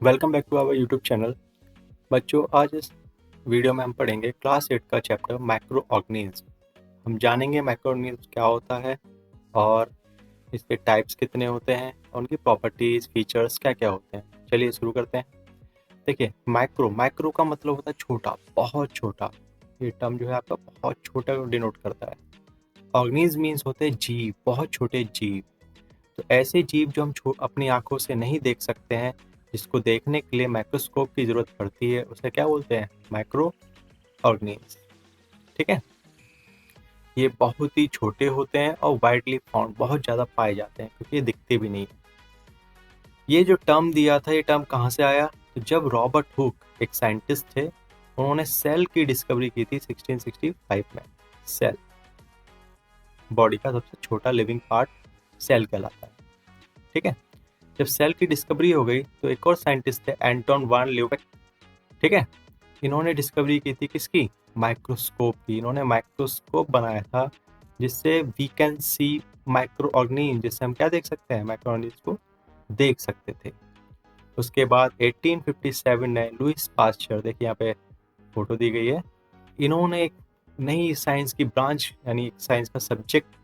Welcome back to our YouTube channel. बच्चों, आज इस वीडियो में हम पढ़ेंगे क्लास 8 का चैप्टर माइक्रो ऑर्गेनिज्म। हम जानेंगे माइक्रो ऑर्गेनिज्म क्या होता है और इसके टाइप्स कितने होते हैं और उनकी प्रॉपर्टीज फीचर्स क्या क्या होते हैं। चलिए शुरू करते हैं। देखिए, माइक्रो माइक्रो का मतलब होता है छोटा, बहुत छोटा। ये टर्म जो है आपका बहुत छोटा डिनोट करता है। ऑर्गेनिज्म मीन्स होते हैं जीव, बहुत छोटे जीव। तो ऐसे जीव जो हम अपनी आंखों से नहीं देख सकते हैं, जिसको देखने के लिए माइक्रोस्कोप की जरूरत पड़ती है, उसे क्या बोलते हैं? Micro organism. ठीक है। ये बहुत ही छोटे होते हैं और वाइडली फाउंड, बहुत ज़्यादा पाए जाते हैं क्योंकि ये दिखते भी नहीं है। ये जो टर्म दिया था, ये टर्म कहाँ से आया? तो जब रॉबर्ट हुक एक साइंटिस्ट थे, उन्होंने सेल की डिस्कवरी की थी 1665 में। सेल, बॉडी का सबसे छोटा लिविंग पार्ट सेल कहलाता है। ठीक है। जब सेल की डिस्कवरी हो गई तो एक और साइंटिस्ट थे, एंटोन वान ल्यूवेक। ठीक है। इन्होंने डिस्कवरी की थी किसकी? माइक्रोस्कोप की। इन्होंने माइक्रोस्कोप बनाया था जिससे we can see microorganism, जिससे हम क्या देख सकते हैं? माइक्रो ऑर्गेनिज्म को देख सकते थे। उसके बाद 1857 में लुइस पास्चर, देखिए यहाँ पे फोटो दी गई है, इन्होंने एक नई साइंस की ब्रांच यानी साइंस का सब्जेक्ट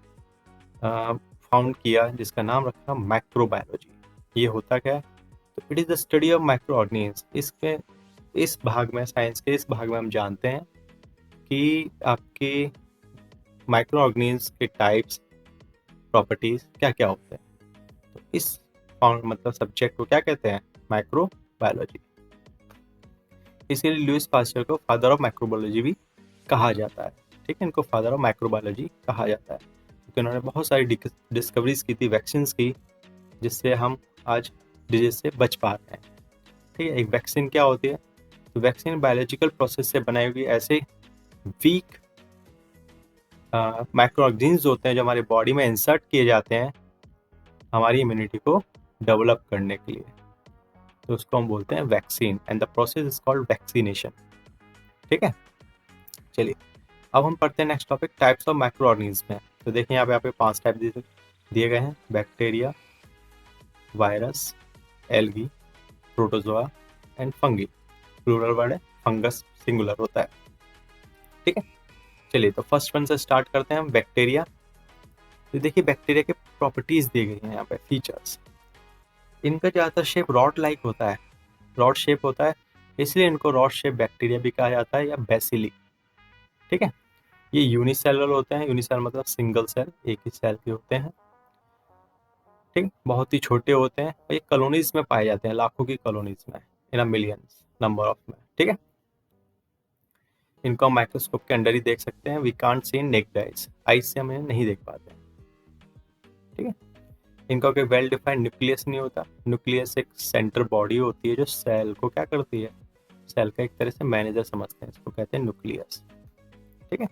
फाउंड किया जिसका नाम रखा माइक्रोबायोलॉजी। ये होता क्या है? तो it is the study of micro organism. इसके इस भाग में, साइंस के इस भाग में हम जानते हैं कि आपके माइक्रो ऑर्गेनिज्म के टाइप्स, प्रॉपर्टीज क्या क्या होते हैं। तो इस मतलब सब्जेक्ट को क्या कहते हैं? Micro biology. इसीलिए लुइस पास्चर को फादर ऑफ माइक्रोबायोलॉजी भी कहा जाता है। ठीक है, इनको फादर ऑफ माइक्रोबायोलॉजी कहा जाता है क्योंकि उन्होंने बहुत सारी डिस्कवरीज की थी, वैक्सीन की, जिससे हम आज डिजीज से बच पा रहे हैं। ठीक है। एक वैक्सीन क्या होती है? तो वैक्सीन बायोलॉजिकल प्रोसेस से बनाई हुई ऐसे वीक माइक्रो ऑर्गेनिज्म होते हैं जो हमारे बॉडी में इंसर्ट किए जाते हैं हमारी इम्यूनिटी को डेवलप करने के लिए। तो उसको हम बोलते हैं vaccine, and the process is called vaccination. ठीक है। चलिए, अब हम पढ़ते हैं next topic, types of micro organism में। तो देखिए यहाँ पे 5 टाइप दिए गए हैं: bacteria, virus, algae, protozoa and fungi. Plural word है, फंगस सिंगुलर होता है। ठीक है। चलिए, तो फर्स्ट वन से स्टार्ट करते हैं हम, बैक्टीरिया। तो देखिए, बैक्टीरिया के प्रॉपर्टीज दी गई हैं यहाँ पे, फीचर्स। इनका ज़्यादातर शेप रॉड लाइक होता है, रॉड शेप होता है, इसलिए इनको रॉड शेप बैक्टीरिया भी कहा जाता है या बेसिली। ठीक है। ये यूनिसेलुलर होते हैं, यूनिसेलुलर मतलब सिंगल सेल, एक ही सेल के होते हैं। ठीक, बहुत ही छोटे होते हैं। ये कॉलोनीज में पाए जाते हैं, लाखों की कॉलोनीज में, इन अ मिलियंस नंबर ऑफ में। ठीक है। इनको हम माइक्रोस्कोप के अंदर ही देख सकते हैं। We can't see in naked eyes, eyes से हम इन्हें नहीं देख पाते हैं। ठीक है। इनका कोई वेल डिफाइंड न्यूक्लियस नहीं होता। न्यूक्लियस एक सेंटर बॉडी होती है जो सेल को क्या करती है? सेल का एक तरह से मैनेजर समझते हैं, इसको कहते हैं न्यूक्लियस। ठीक है।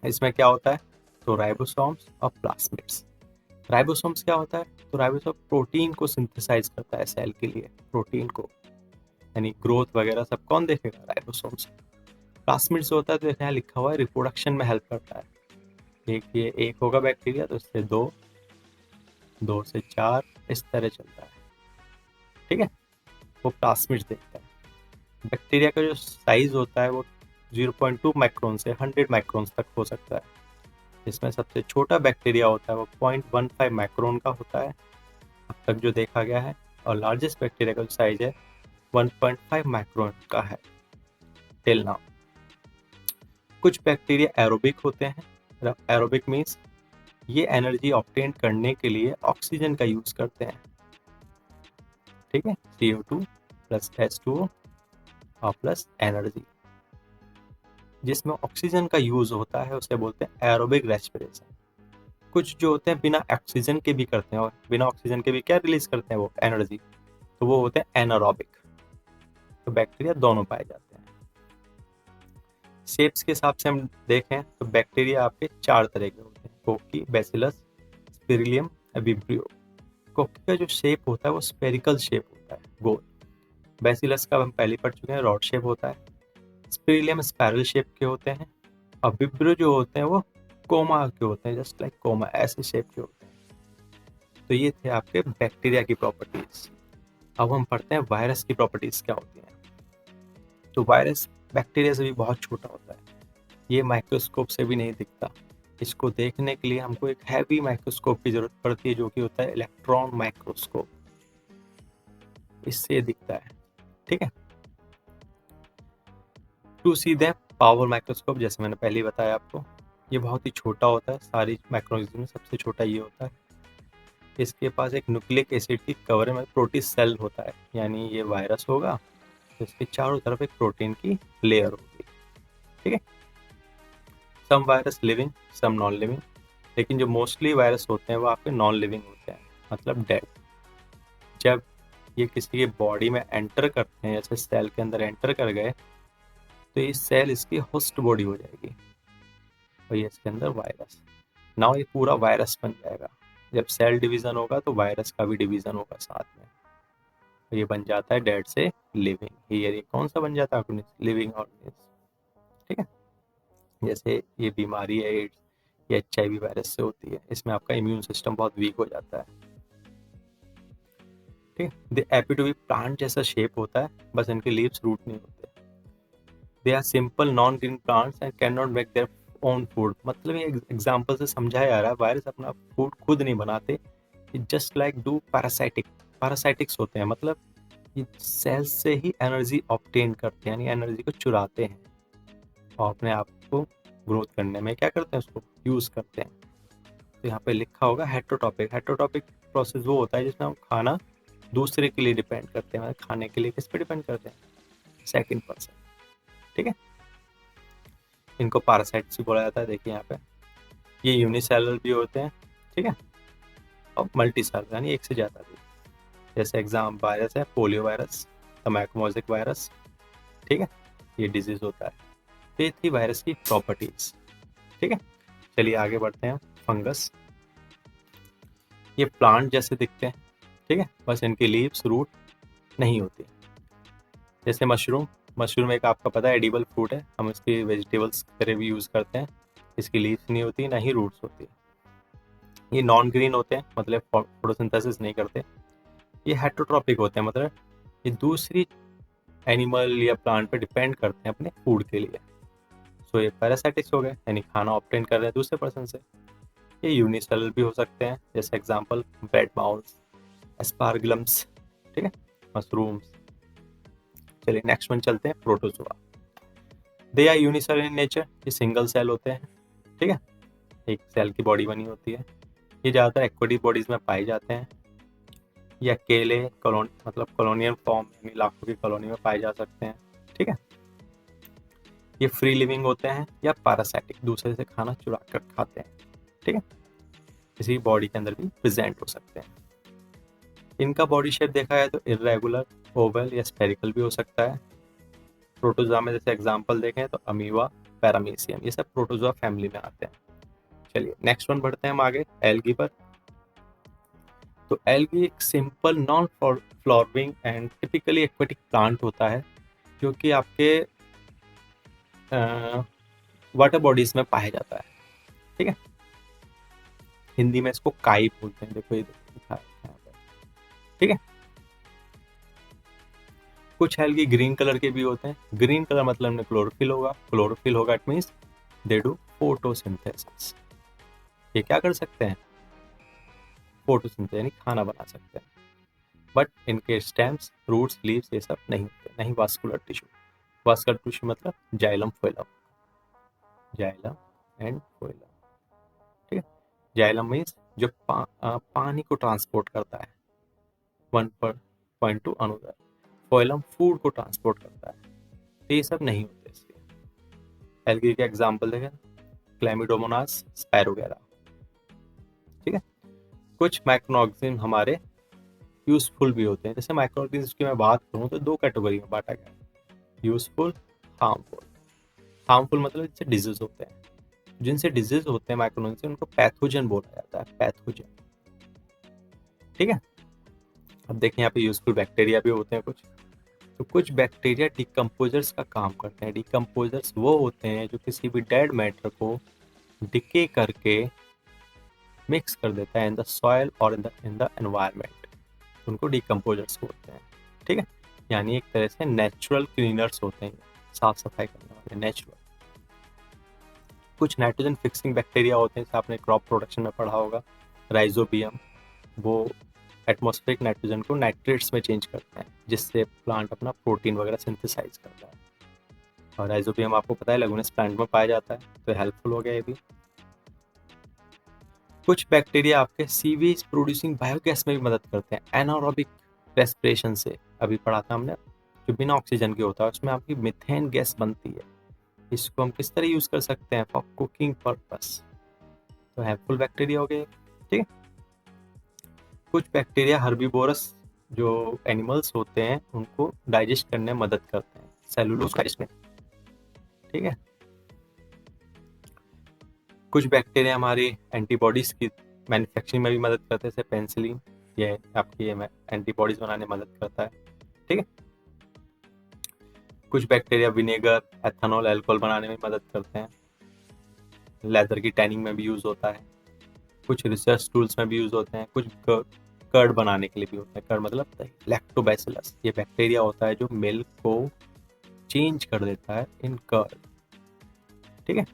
इसमें क्या होता है? तो राइबोसोम्स और प्लास्मिड्स। राइबोसोम्स क्या होता है? तो राइबोसोम प्रोटीन को सिंथेसाइज करता है सेल के लिए, प्रोटीन को, यानी ग्रोथ वगैरह सब कौन देखेगा? राइबोसोम्स। प्लास्मिड्स होता है, तो यहाँ लिखा हुआ है रिप्रोडक्शन में हेल्प करता है। ये एक होगा बैक्टीरिया, तो इससे दो, दो से चार, इस तरह चलता है। ठीक है। वो प्लास्मिड्स देखता है। बैक्टीरिया का जो साइज होता है वो 0.2 माइक्रोन से 100 माइक्रोन तक हो सकता है। इसमें सबसे छोटा बैक्टीरिया होता है वो 0.15 माइक्रोन का होता है अब तक जो देखा गया है, और लार्जेस्ट बैक्टीरिया का जो साइज है 1.5 माइक्रोन का है टिल नाउ। कुछ बैक्टीरिया एरोबिक होते हैं। एरोबिक मीन्स ये एनर्जी ऑब्टेन करने के लिए ऑक्सीजन का यूज करते हैं। ठीक है। CO2 प्लस H2O और प्लस एनर्जी, जिसमें ऑक्सीजन का यूज होता है, उसे बोलते हैं एरोबिक रेस्पिरेशन। कुछ जो होते हैं बिना ऑक्सीजन के भी करते हैं, और बिना ऑक्सीजन के भी क्या रिलीज करते हैं? वो एनर्जी, तो वो होते हैं एनारोबिक। तो बैक्टीरिया दोनों पाए जाते हैं। शेप्स के हिसाब से हम देखें तो बैक्टीरिया आपके 4 तरह के होते हैं: कोकी, बैसिलस, स्पिरिलियम, विब्रियो। कोकी का जो शेप होता है वो स्पेरिकल शेप होता है, गोल। बैसिलस का हम पहले पढ़ चुके हैं, रॉड शेप होता है। स्पिरिलियम स्पाइरल शेप के होते हैं, और विब्रियो जो होते हैं वो कोमा के होते हैं, जस्ट लाइक कोमा, ऐसे शेप के होते हैं। तो ये थे आपके बैक्टीरिया की प्रॉपर्टीज। अब हम पढ़ते हैं वायरस की प्रॉपर्टीज क्या होती हैं। तो वायरस बैक्टीरिया से भी बहुत छोटा होता है, ये माइक्रोस्कोप से भी नहीं दिखता। इसको देखने के लिए हमको एक हैवी माइक्रोस्कोप की जरूरत पड़ती है, जो कि होता है इलेक्ट्रॉन माइक्रोस्कोप। इससे ये दिखता है, ठीक है। To see the power microscope, जैसे मैंने पहले ही बताया आपको, ये बहुत ही छोटा होता है, सारी माइक्रोऑर्गेनिज्म में सबसे छोटा ये होता है। इसके पास एक न्यूक्लिक एसिड की कवर में प्रोटीन सेल होता है, यानी ये वायरस होगा तो इसके चारों तरफ एक प्रोटीन की लेयर होगी, ठीक है। Some virus living, some non living, लेकिन जो मोस्टली वायरस होते हैं वो आपके नॉन लिविंग होते हैं, मतलब डेड। जब ये किसी के बॉडी में एंटर करते हैं, जैसे सेल के अंदर एंटर कर गए, तो ये सेल इसकी होस्ट बॉडी हो जाएगी और ये इसके अंदर वायरस। नाउ ये पूरा वायरस बन जाएगा। जब सेल डिवीजन होगा तो वायरस का भी डिवीजन होगा साथ में, तो ये बन जाता है डेड से लिविंग। ये कौन सा बन जाता है, लिविंग ऑर्गेनिज्म, ठीक है। जैसे ये बीमारी है एड्स, ये HIV वायरस से होती है, इसमें आपका इम्यून सिस्टम बहुत वीक हो जाता है, ठीक है। They appear to be plant जैसा शेप होता है, बस इनके लीव्स रूट नहीं होते। They are simple non green plants and can not make their own food. मतलब ये एग्जाम्पल से समझाया जा रहा है, वायरस अपना फूड खुद नहीं बनाते, जस्ट लाइक डू पैरासाइटिक्स होते हैं। मतलब ये सेल्स से ही एनर्जी ऑब्टेन करते हैं, यानी एनर्जी को चुराते हैं और अपने आप को ग्रोथ करने में क्या करते हैं, उसको यूज करते हैं। तो यहाँ पे लिखा होगा हेट्रोटॉपिक। हेट्रोटॉपिक प्रोसेस वो होता है जिसमें हम खाना दूसरे के लिए डिपेंड करते हैं, मतलब खाने के लिए किस पे डिपेंड करते हैं, सेकंड पर्सन, ठीक है। इनको पैरासाइट्स भी बोला जाता है। देखिए यहाँ पे ये यूनिसेलुलर भी होते हैं, ठीक है, और मल्टी सेलुलर यानी एक से ज़्यादा भी। जैसे एग्जाम वायरस है पोलियो वायरस, तमैकमोजिक वायरस, ठीक है, ये डिजीज होता है। तो ये थी वायरस की प्रॉपर्टीज, ठीक है। चलिए आगे बढ़ते हैं। फंगस, ये प्लांट जैसे दिखते हैं, ठीक है, बस इनकी लीव्स रूट नहीं होती। जैसे मशरूम, मशरूम एक आपका पता है एडिबल फ्रूट है, हम इसकी वेजिटेबल्स की तरह भी यूज़ करते हैं। इसकी लीव्स नहीं होती, ना ही रूट्स होती है। ये नॉन ग्रीन होते हैं, मतलब फोटोसिंथेसिस नहीं करते। ये हेट्रोट्रॉपिक होते हैं, मतलब ये दूसरी एनिमल या प्लांट पे डिपेंड करते हैं अपने फूड के लिए। सो ये पैरासाइटिक्स हो गए, यानी खाना ऑब्टेन कर रहे हैं दूसरे पर्सन से। ये यूनिसेलुलर भी हो सकते हैं, जैसे एग्जांपल ब्रेड माउल्स, एस्पार्गलम्स, ठीक है, मशरूम्स। चलिए नेक्स्ट वन चलते हैं, protozoa. They are unicellular in nature, ये सिंगल सेल होते हैं, ठीक है, एक सेल की बॉडी बनी होती है। ये ज़्यादातर एक्वेटिक बॉडीज में पाए जाते हैं। ये अकेले मतलब कॉलोनियल फॉर्म यानी लाखों की कॉलोनी में पाए जा सकते हैं, ठीक है। ये फ्री लिविंग होते हैं या पैरासाइटिक, दूसरे से खाना चुरा कर खाते हैं, ठीक है, किसी बॉडी के अंदर भी प्रेजेंट हो सकते हैं। इनका बॉडी शेप देखा जाए तो इरेगुलर, ओवल या स्फेरिकल भी हो सकता है। प्रोटोजोआ में जैसे एग्जांपल देखें तो अमीबा, पैरामीशियम, ये सब प्रोटोजोआ फैमिली में आते हैं। चलिए नेक्स्ट वन बढ़ते हैं हम आगे, एल्गी पर। तो एल्गी एक simple non flowering and typically aquatic plant होता है, जो कि आपके वाटर बॉडीज में पाया जाता है, ठीक है। हिंदी में इसको काई बोलते हैं, देखो ये लिखा है यहाँ पे, ठीक है। कुछ एल्गी ग्रीन कलर के भी होते हैं। ग्रीन कलर मतलब में क्लोरोफिल होगा, क्लोरोफिल होगा it means they do photosynthesis. ये क्या कर सकते हैं, फोटोसिंथेसिस यानी खाना बना सकते हैं। बट इनके स्टेम्स, रूट्स, लीव्स ये सब नहीं होते, नहीं वास्कुलर टिश्यू। वास्कुलर टिश्यू मतलब जाइलम फोइलम, जाइलम एंड फोइलम, ठीक है। जाइलम मीन्स जो पानी को ट्रांसपोर्ट करता है one point to another. Phloem food को ट्रांसपोर्ट करता है, तो ये सब नहीं होते इसके। एल्गी के एग्जाम्पल देखें, क्लैमिडोमोनास, स्पैरोगेरा, ठीक है। कुछ माइक्रोऑर्गेनिज्म हमारे यूजफुल भी होते हैं। जैसे माइक्रोऑर्गेनिज्म की मैं बात करूँ तो दो कैटेगरी में बांटा गया है, यूजफुल, हार्मफुल। हार्मफुल मतलब जिससे डिजीज होते हैं, जिनसे डिजीज होते हैं माइक्रोऑर्गेनिज्म, उनको पैथोजन बोला जाता है, पैथोजन, ठीक है। अब देखें यहाँ पे यूजफुल बैक्टीरिया भी होते हैं कुछ। तो कुछ बैक्टीरिया डिकम्पोजर्स का काम करते हैं। डिकम्पोजर्स वो होते हैं जो किसी भी डेड मैटर को डिके करके मिक्स कर देता है इन द सॉइल और इन द एनवायरनमेंट, उनको डिकम्पोजर्स बोलते हैं। ठीक है, यानी एक तरह से नेचुरल क्लीनर्स होते हैं, साफ सफाई करने वाले नेचुरल। कुछ नाइट्रोजन फिक्सिंग बैक्टीरिया होते हैं, जैसे आपने क्रॉप प्रोडक्शन में पढ़ा होगा, राइजोबियम, वो एटमॉस्फेरिक नाइट्रोजन को नाइट्रेट्स में चेंज करते हैं, जिससे प्लांट अपना प्रोटीन वगैरह सिंथेसाइज करता है। और राइजोबियम आपको पता है लेगुमिनस प्लांट में पाया जाता है, तो हेल्पफुल हो गया ये भी। कुछ बैक्टीरिया आपके सीवेज प्रोड्यूसिंग बायोगैस में भी मदद करते हैं एनारोबिक रेस्पिरेशन से। अभी पढ़ा था हमने, जो बिना ऑक्सीजन के होता है उसमें आपकी मीथेन गैस बनती है। इसको हम किस तरह यूज कर सकते हैं? For cooking purpose. तो हेल्पफुल बैक्टीरिया हो गए। ठीक है, कुछ बैक्टीरिया हर्बीवोरस जो एनिमल्स होते हैं उनको डाइजेस्ट करने में मदद करते हैं, सेलुलोज डाइजेस्ट में। ठीक है, कुछ बैक्टीरिया हमारी एंटीबॉडीज की मैन्युफैक्चरिंग में भी मदद करते हैं, जैसे पेनिसिलिन, ये आपकी एंटीबॉडीज बनाने में मदद करता है। ठीक है, कुछ बैक्टीरिया विनेगर, एथेनॉल, अल्कोहल बनाने में मदद करते हैं। लेदर की टैनिंग में भी यूज होता है। कुछ रिसर्च टूल्स में भी यूज होते हैं। कुछ कर्ड बनाने के लिए भी होता है। कर्ड मतलब लैक्टोबैसिलस, ये बैक्टीरिया होता है जो मिल्क को चेंज कर देता है इन कर्ड। ठीक है,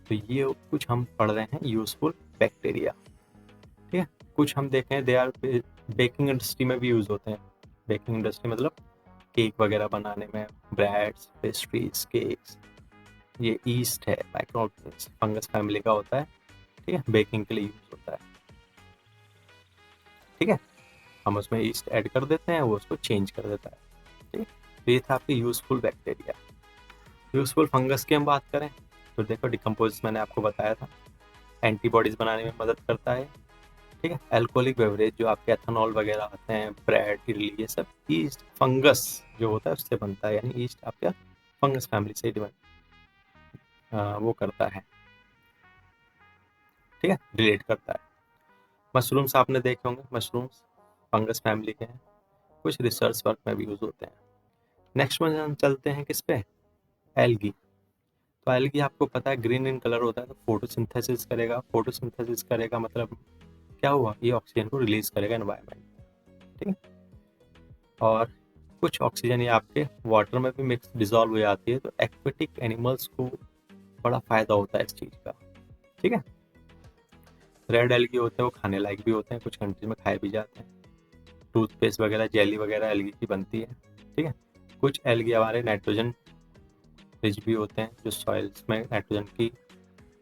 तो ये कुछ हम पढ़ रहे हैं यूजफुल बैक्टीरिया। ठीक है, कुछ हम देखें दे आर बेकिंग इंडस्ट्री में भी यूज होते हैं। बेकिंग इंडस्ट्री मतलब केक वगैरह बनाने में, ब्रेड्स, पेस्ट्रीज, केक्स। ये ईस्ट है, माइक्रोऑर्गेनिज्म, फंगस फैमिली का होता है। ठीक है, बेकिंग के लिए यूज होता है। ठीक है, हम उसमें ईस्ट ऐड कर देते हैं, वो उसको चेंज कर देता है। ठीक है, तो ये था आपकी यूजफुल बैक्टीरिया। यूजफुल फंगस की हम बात करें तो देखो, डिकम्पोज मैंने आपको बताया था, एंटीबॉडीज बनाने में मदद करता है। ठीक है, अल्कोहलिक बेवरेज जो आपके एथेनॉल वगैरह आते हैं, ब्रेड, इडली, ये सब ईस्ट फंगस जो होता है उससे बनता है, यानी ईस्ट आपका फंगस फैमिली से वो करता है। ठीक है, रिलेट करता है। मशरूम्स आपने देखे होंगे, मशरूम्स फंगस फैमिली के हैं, कुछ रिसर्च वर्क में भी यूज होते हैं। नेक्स्ट में हम चलते हैं किस पे? एल्गी। तो एल्गी आपको पता है ग्रीन इन कलर होता है, तो फोटोसिंथेसिस करेगा। फोटोसिंथेसिस करेगा मतलब क्या हुआ? ये ऑक्सीजन को रिलीज करेगा एनवायरनमेंट। ठीक है, और कुछ ऑक्सीजन ये आपके वाटर में भी मिक्स डिजॉल्व हो जाती है, तो एक्वेटिक एनिमल्स को बड़ा फायदा होता है इस चीज का। ठीक है, रेड एल्गी होते हैं वो खाने लायक भी होते हैं, कुछ कंट्री में खाए भी जाते हैं। टूथपेस्ट वगैरह, जेली वगैरह एल्गी की बनती है। ठीक है, कुछ एल्गी हमारे नाइट्रोजन रिच भी होते हैं, जो सॉइल्स में नाइट्रोजन की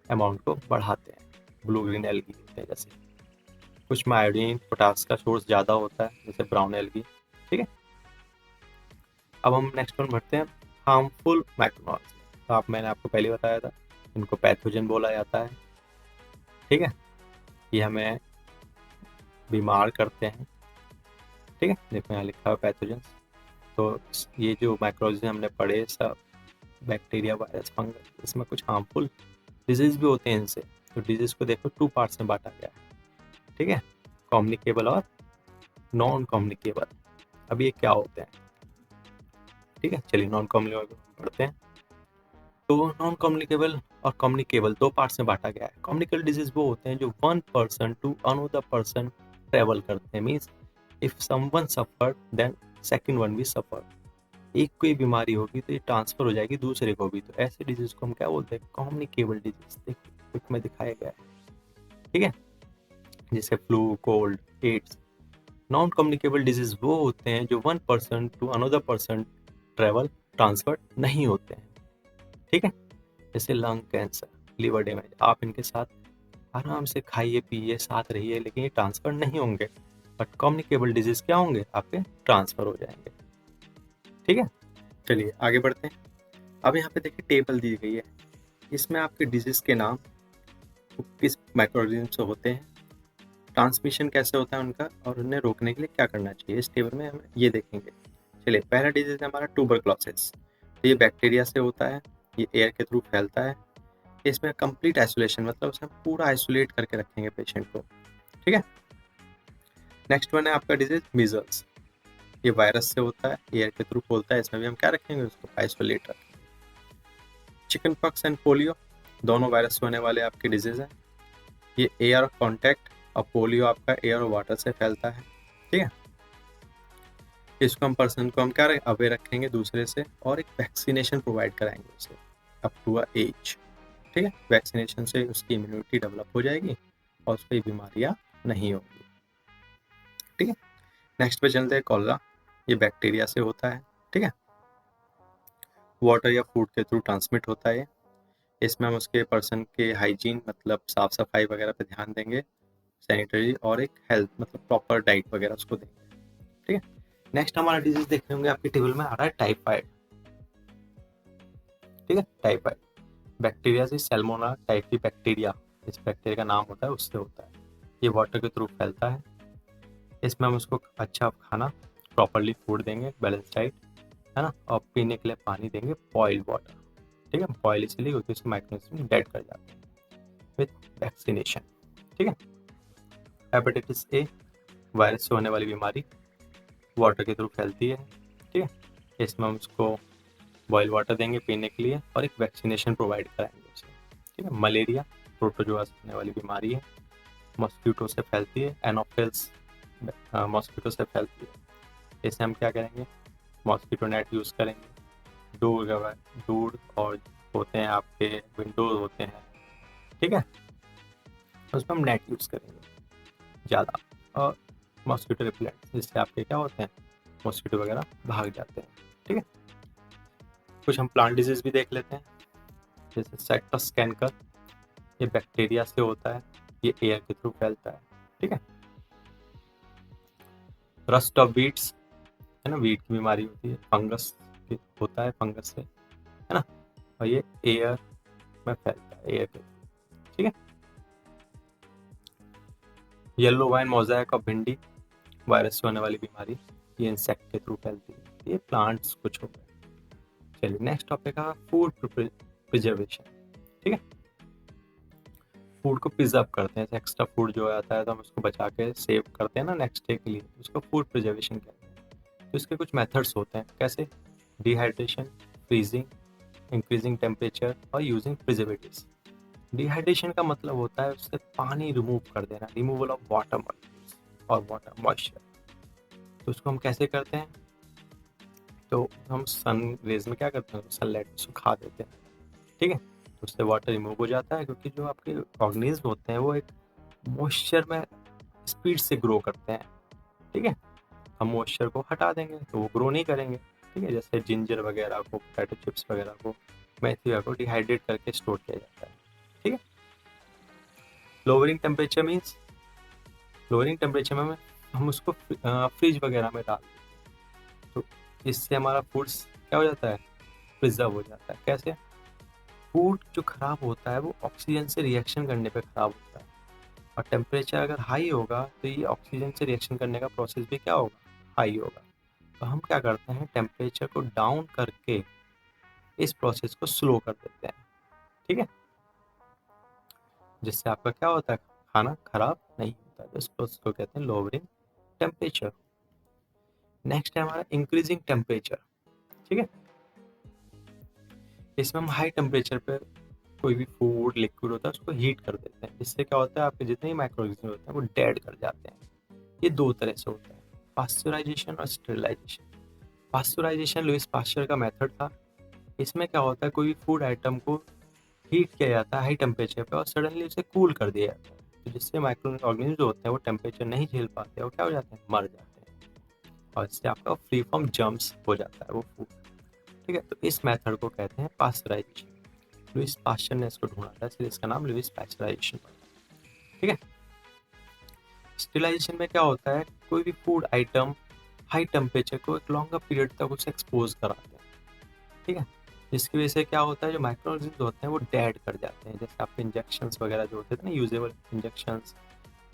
अमाउंट को बढ़ाते हैं। ब्लू ग्रीन एल्गी होते हैं जैसे। कुछ में आयोडीन, पोटास का सोर्स ज़्यादा होता है, जैसे ब्राउन एल्गी। ठीक है, अब हम नेक्स्ट वन बढ़ते हैं हार्मफुल मैक्रोऑर्गेनिज्म। तो मैंने आपको पहले बताया था, इनको पैथोजन बोला जाता है। ठीक है, ये हमें बीमार करते हैं। ठीक है, देखो यहाँ लिखा हुआ पैथोजन। तो ये जो माइक्रोऑर्गेनिज्म हमने पढ़े सब, बैक्टीरिया, वायरस, फंगस, इसमें कुछ हार्मफुल डिजीज भी होते हैं इनसे। तो डिजीज को देखो 2 पार्ट्स में बांटा गया है। ठीक है, कम्युनिकेबल और नॉन कम्युनिकेबल। अब ये क्या होते हैं? ठीक है, चलिए नॉन कम्युनिकेबल पढ़ते हैं। तो नॉन कम्युनिकेबल और कम्युनिकेबल 2 पार्ट्स में बांटा गया है। कम्युनिकेबल डिजीज वो होते हैं जो one person to another person travel करते हैं। Means if someone suffer then second one भी सफर। एक कोई बीमारी होगी तो ये ट्रांसफर हो जाएगी दूसरे को भी। तो ऐसे डिजीज को हम क्या बोलते हैं? Communicable disease. देखो में दिखाया गया है। ठीक है, जैसे flu, cold, AIDS. Non communicable disease वो होते हैं जो one person to another person travel, transfer नहीं होते हैं। ठीक है, जैसे लंग कैंसर, लिवर डैमेज, आप इनके साथ आराम से खाइए पिए साथ रहिए, लेकिन ये ट्रांसफर नहीं होंगे। बट कम्युनिकेबल डिजीज क्या होंगे? आपके ट्रांसफर हो जाएंगे। ठीक है, चलिए आगे बढ़ते हैं। अब यहाँ पे देखिए टेबल दी गई है, इसमें आपके डिजीज के नाम, किस माइक्रोऑर्गेनिज्म से होते हैं, ट्रांसमिशन कैसे होता है उनका, और उन्हें रोकने के लिए क्या करना चाहिए, इस टेबल में हम ये देखेंगे। चलिए, पहला डिजीज है हमारा ट्यूबरक्लोसिस। ये बैक्टीरिया से होता है, ये एयर के थ्रू फैलता है। इसमें कंप्लीट आइसोलेशन, मतलब उसे पूरा आइसोलेट करके रखेंगे पेशेंट को। ठीक है, नेक्स्ट वन है आपका डिजीज मीजल्स। ये वायरस से होता है, एयर के थ्रू फैलता है, इसमें भी हम क्या रखेंगे? उसको आइसोलेट रखेंगे। चिकन पॉक्स एंड पोलियो, दोनों वायरस से होने वाले आपके डिजीज हैं। ये एयर कांटेक्ट, और पोलियो आपका एयर और वाटर से फैलता है। ठीक है, इसको हम पर्सन को हम क्या अवे रखेंगे दूसरे से, और एक वैक्सीनेशन प्रोवाइड कराएंगे उसे अप टू अ एज। ठीक है, वैक्सीनेशन से उसकी इम्यूनिटी डेवलप हो जाएगी और उसको बीमारियां नहीं होगी। ठीक है, नेक्स्ट पे चलते हैं कॉलरा। ये बैक्टीरिया से होता है। ठीक है, वाटर या फूड के थ्रू ट्रांसमिट होता है। इसमें हम उसके पर्सन के हाइजीन मतलब साफ सफाई वगैरह पे ध्यान देंगे, सैनिटरी और एक हेल्थ मतलब प्रॉपर डाइट वगैरह उसको देंगे। ठीक है, नेक्स्ट हमारा डिजीज देखने होंगे आपके टेबल में आ रहा है टाइफाइड। ठीक है, टाइफाइड बैक्टीरिया से सैल्मोनेला टाइफी बैक्टीरिया, इस बैक्टीरिया का नाम होता है, उससे होता है। ये वाटर के थ्रू फैलता है। इसमें हम उसको अच्छा खाना प्रॉपरली फूड देंगे, बैलेंस डाइट है ना, और पीने के लिए पानी देंगे बॉइल्ड वाटर। ठीक है, बॉयल इसलिए क्योंकि उसके माइक्रोनिज्म डेड कर जाते हैं। With vaccination. ठीक है, हेपेटाइटिस ए वायरस से होने वाली बीमारी वाटर के थ्रू फैलती है। ठीक है, इसमें हम उसको बॉयल वाटर देंगे पीने के लिए और एक वैक्सीनेशन प्रोवाइड कराएंगे उसे। ठीक है, मलेरिया प्रोटोजोआ से होने वाली बीमारी है, मॉस्किटो से फैलती है, एनोफिल्स मॉस्किटो से फैलती है। इसे हम क्या करेंगे, मॉस्किटो नेट यूज़ करेंगे। डोर और होते हैं आपके विंडोज होते हैं। ठीक है, उसमें हम नेट यूज़ करेंगे ज़्यादा, और मॉस्किटो रिपेलेंट, जिससे आपके क्या होते हैं मॉस्किटो वगैरह भाग जाते हैं। ठीक है, कुछ हम प्लांट डिजीज भी देख लेते हैं, जैसे सेक्टस कैंकर, ये बैक्टीरिया से होता है, ये एयर के थ्रू फैलता है। ठीक है, रस्ट ऑफ वीट्स है ना, वीट की बीमारी होती है, फंगस होता है, फंगस से है ना, और ये एयर में फैलता है, एयर के थ्रू। ठीक है, येलो वाइन मोज़ेक ऑफ भिंडी वायरस से होने वाली बीमारी, ये इंसेक्ट के थ्रू फैलती है। ये प्लांट्स कुछ हो गए। चलिए नेक्स्ट टॉपिक है फूड प्रिजर्वेशन। ठीक है, फूड को प्रिजर्व करते हैं, एक्स्ट्रा फूड जो आता है तो हम उसको बचा के सेव करते हैं ना नेक्स्ट डे के लिए, उसको फूड प्रिजर्वेशन कहते हैं। तो इसके कुछ मेथड्स होते हैं, कैसे, डिहाइड्रेशन, फ्रीजिंग, इंक्रीजिंग टेम्परेचर और यूजिंग प्रिजर्वेटिव्स। डिहाइड्रेशन का मतलब होता है उससे पानी रिमूव कर देना, रिमूवल ऑफ वाटर मॉलिक्यूल्स और वाटर मॉइस्चर। तो उसको हम कैसे करते हैं, तो हम सन रेज में क्या करते हैं, सनलाइट में सुखा देते हैं। ठीक है, तो उससे वाटर रिमूव हो जाता है, क्योंकि जो आपके ऑर्गेनिज्म होते हैं वो एक मॉइस्चर में स्पीड से ग्रो करते हैं। ठीक है, हम मॉइस्चर को हटा देंगे तो वो ग्रो नहीं करेंगे। ठीक है, जैसे जिंजर वगैरह को, पोटैटो चिप्स वगैरह को, मेथी वगैरह को डिहाइड्रेट करके स्टोर किया जाता है। ठीक है, lowering temperature means, lowering temperature में हम उसको फ्रिज वगैरह में डाल देते हैं, तो इससे हमारा फूड्स क्या हो जाता है, प्रिजर्व हो जाता है। कैसे, फूड जो खराब होता है वो ऑक्सीजन से रिएक्शन करने पे खराब होता है, और टेम्परेचर अगर हाई होगा तो ये ऑक्सीजन से रिएक्शन करने का प्रोसेस भी क्या होगा, हाई होगा। तो हम क्या करते हैं, टेम्परेचर को डाउन करके इस प्रोसेस को स्लो कर देते हैं। ठीक है, जिससे आपका क्या होता है, खाना खराब नहीं होता। तो इस प्रोसेस को कहते हैं लोअरिंग टेम्परेचर। नेक्स्ट है हमारा इंक्रीजिंग टेम्परेचर। ठीक है, इसमें हम हाई टेम्परेचर पे कोई भी फूड लिक्विड होता है उसको हीट कर देते हैं, जिससे क्या होता है आपके जितने भी माइक्रोऑर्गेनिज्म होते हैं वो डेड कर जाते हैं। ये दो तरह से होता है, पास्चराइजेशन और स्टेरिलाइजेशन। पास्चराइजेशन लुईस पास्चर का मेथड था। इसमें क्या होता है, कोई भी फूड आइटम को हीट किया जाता है हाई टेम्परेचर पे और सडनली उसे कूल कर दिया जाता है, तो जिससे माइक्रो ऑर्गेनिज्म जो होते हैं वो टेम्परेचर नहीं झेल पाते, वो क्या हो जाते हैं, मर जाते हैं, और इससे आपका फ्री फ्रॉम जर्म्स हो जाता है वो फूड। ठीक है, तो इस मेथड को कहते हैं पास्चराइजेशन। लुईस पास्चर ने इसको ढूंढा था, इसलिए इसका नाम लुईस पास्चराइजेशन पड़ा। ठीक है, स्टेरिलाइजेशन में क्या होता है, कोई भी फूड आइटम हाई टेम्परेचर को एक लॉन्गर पीरियड तक उसे एक्सपोज कराते हैं। ठीक है, जिसकी वजह से क्या होता है, जो माइक्रो ऑर्गेनिज्म होते हैं वो डेड कर जाते हैं। जैसे आपके इंजेक्शंस वगैरह जो होते थे ना, यूजेबल इंजेक्शंस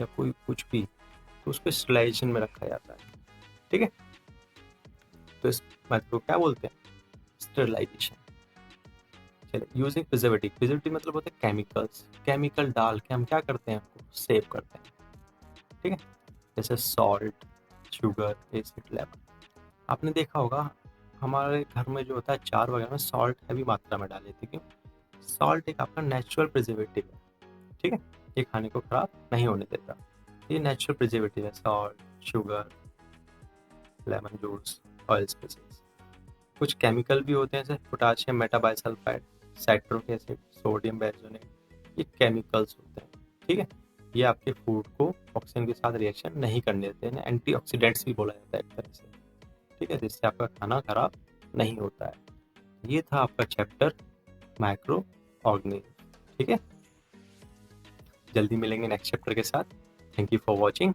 या कोई कुछ भी, तो उसको स्टेरिलाइजेशन में रखा जाता है। ठीक है, तो इस मेथड को क्या बोलते हैं, स्टेरिलाइजेशन। चलिए, यूजिंग प्रिजर्वेटिव, प्रिजर्वेटिव मतलब होते हैं केमिकल्स, केमिकल डाल के हम क्या करते हैं, उसको सेव करते हैं। ठीक है, जैसे सॉल्ट, शुगर, एसिड, लेमन। आपने देखा होगा हमारे घर में जो होता है अचार वगैरह में सॉल्ट हैवी मात्रा में डाले थे, क्यों, सॉल्ट एक आपका नेचुरल प्रिजर्वेटिव है। ठीक है, ये खाने को खराब नहीं होने देता, ये नेचुरल प्रिजर्वेटिव है, salt, sugar, lemon juice. Oil species. कुछ केमिकल भी होते हैं जैसे potassium metabisulphide, citric acid, sodium बेंजोनेट, ये केमिकल्स होते हैं, ठीक है। ये आपके फूड को ऑक्सीजन के साथ रिएक्शन नहीं करने देते हैं, एंटीऑक्सीडेंट्स भी बोला जाता है एक तरह से, ठीक है, जिससे आपका खाना खराब नहीं होता है। ये था आपका चैप्टर माइक्रो ऑर्गेनिज्म, ठीक है। जल्दी मिलेंगे नेक्स्ट चैप्टर के साथ। Thank you for watching.